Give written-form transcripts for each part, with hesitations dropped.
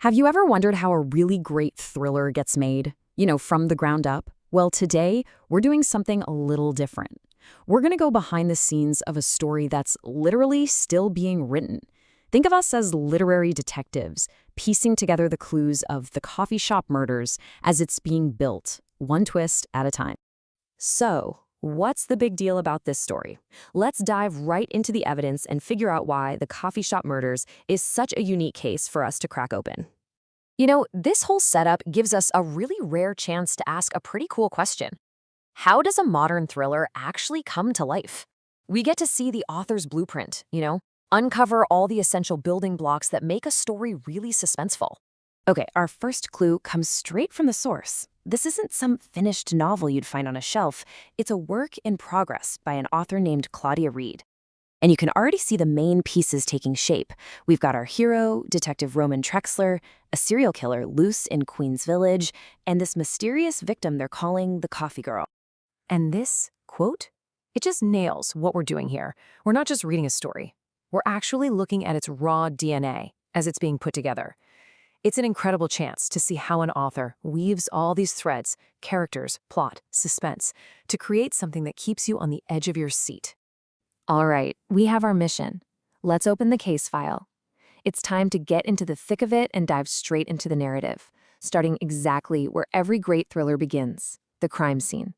Have you ever wondered how a really great thriller gets made? From the ground up? Well, today, we're doing something a little different. We're going to go behind the scenes of a story that's literally still being written. Think of us as literary detectives, piecing together the clues of the coffee shop murders as it's being built, one twist at a time. So, what's the big deal about this story? Let's dive right into the evidence and figure out why the coffee shop murders is such a unique case for us to crack open. This whole setup gives us a really rare chance to ask a pretty cool question. How does a modern thriller actually come to life? We get to see the author's blueprint, uncover all the essential building blocks that make a story really suspenseful. Okay, our first clue comes straight from the source. This isn't some finished novel you'd find on a shelf. It's a work in progress by an author named Claudia Reid. And you can already see the main pieces taking shape. We've got our hero, Detective Roman Trexler, a serial killer loose in Queens Village, and this mysterious victim they're calling the Coffee Girl. And this, quote, it just nails what we're doing here. We're not just reading a story. We're actually looking at its raw DNA as it's being put together. It's an incredible chance to see how an author weaves all these threads, characters, plot, suspense, to create something that keeps you on the edge of your seat. All right, we have our mission. Let's open the case file. It's time to get into the thick of it and dive straight into the narrative, starting exactly where every great thriller begins, the crime scene.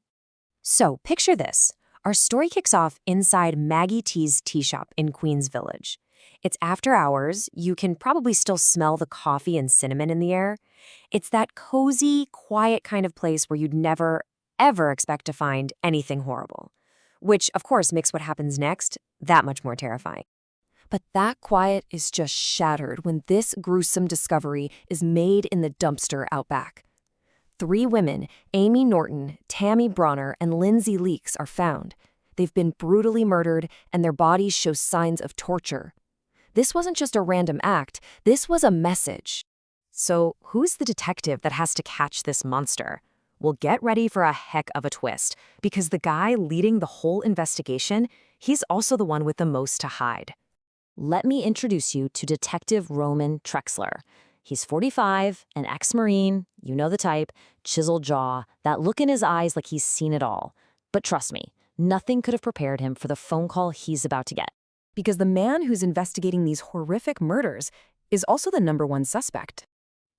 So, picture this. Our story kicks off inside Maggie T's Teashop in Queens Village. It's after hours. You can probably still smell the coffee and cinnamon in the air. It's that cozy, quiet kind of place where you'd never, ever expect to find anything horrible. Which, of course, makes what happens next that much more terrifying. But that quiet is just shattered when this gruesome discovery is made in the dumpster out back. 3 women, Amy Norton, Tammy Bronner, and Lindsay Leaks, are found. They've been brutally murdered, and their bodies show signs of torture. This wasn't just a random act, this was a message. So, who's the detective that has to catch this monster? Well, get ready for a heck of a twist, because the guy leading the whole investigation, he's also the one with the most to hide. Let me introduce you to Detective Roman Trexler. He's 45, an ex-Marine, you know the type, chiseled jaw, that look in his eyes like he's seen it all. But trust me, nothing could have prepared him for the phone call he's about to get. Because the man who's investigating these horrific murders is also the #1 suspect.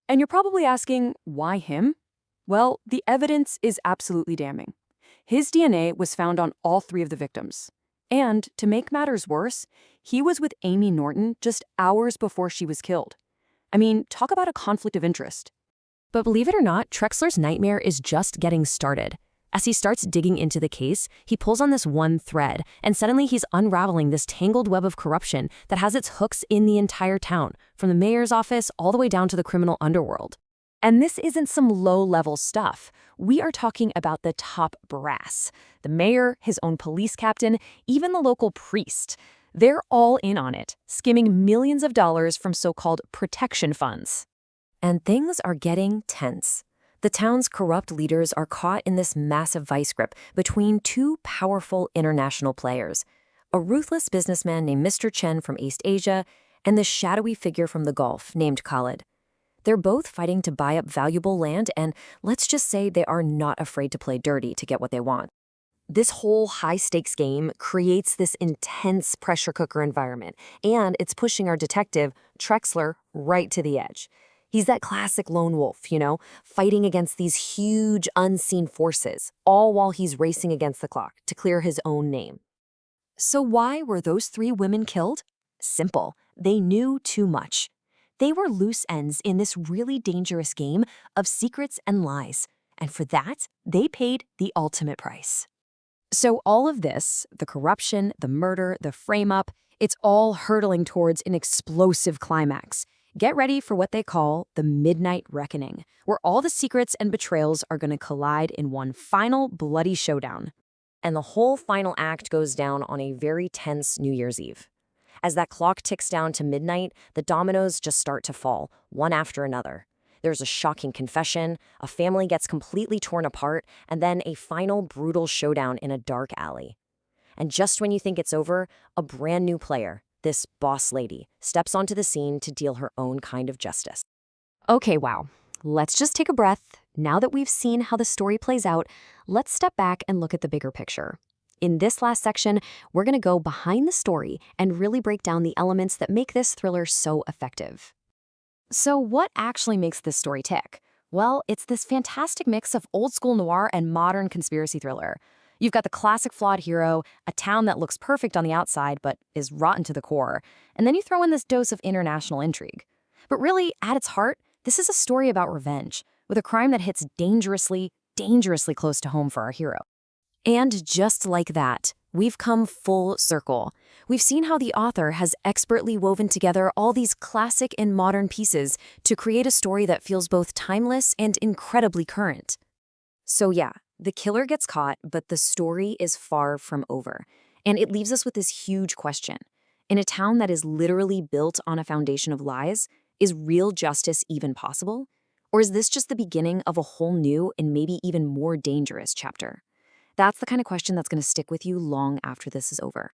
And you're probably asking, why him? Well, the evidence is absolutely damning. His DNA was found on all 3 of the victims. And, to make matters worse, he was with Amy Norton just hours before she was killed. I mean, talk about a conflict of interest. But believe it or not, Trexler's nightmare is just getting started. As he starts digging into the case, he pulls on this one thread, and suddenly he's unraveling this tangled web of corruption that has its hooks in the entire town, from the mayor's office all the way down to the criminal underworld. And this isn't some low-level stuff. We are talking about the top brass. The mayor, his own police captain, even the local priest. They're all in on it, skimming millions of dollars from so-called protection funds. And things are getting tense. The town's corrupt leaders are caught in this massive vice grip between 2 powerful international players, a ruthless businessman named Mr. Chen from East Asia and the shadowy figure from the Gulf named Khalid. They're both fighting to buy up valuable land, and let's just say they are not afraid to play dirty to get what they want. This whole high-stakes game creates this intense pressure cooker environment, and it's pushing our detective, Trexler, right to the edge. He's that classic lone wolf, fighting against these huge, unseen forces, all while he's racing against the clock to clear his own name. So why were those 3 women killed? Simple. They knew too much. They were loose ends in this really dangerous game of secrets and lies, and for that, they paid the ultimate price. So all of this, the corruption, the murder, the frame-up, it's all hurtling towards an explosive climax. Get ready for what they call the Midnight Reckoning, where all the secrets and betrayals are going to collide in one final bloody showdown. And the whole final act goes down on a very tense New Year's Eve. As that clock ticks down to midnight, the dominoes just start to fall, one after another. There's a shocking confession, a family gets completely torn apart, and then a final brutal showdown in a dark alley. And just when you think it's over, a brand new player, this boss lady, steps onto the scene to deal her own kind of justice. Okay, wow. Let's just take a breath. Now that we've seen how the story plays out, let's step back and look at the bigger picture. In this last section, we're going to go behind the story and really break down the elements that make this thriller so effective. So, what actually makes this story tick? Well, it's this fantastic mix of old school noir and modern conspiracy thriller. You've got the classic flawed hero, a town that looks perfect on the outside but is rotten to the core, and then you throw in this dose of international intrigue. But really, at its heart, this is a story about revenge, with a crime that hits dangerously, dangerously close to home for our hero. And just like that, we've come full circle. We've seen how the author has expertly woven together all these classic and modern pieces to create a story that feels both timeless and incredibly current. So yeah, the killer gets caught, but the story is far from over. And it leaves us with this huge question. In a town that is literally built on a foundation of lies, is real justice even possible? Or is this just the beginning of a whole new and maybe even more dangerous chapter? That's the kind of question that's going to stick with you long after this is over.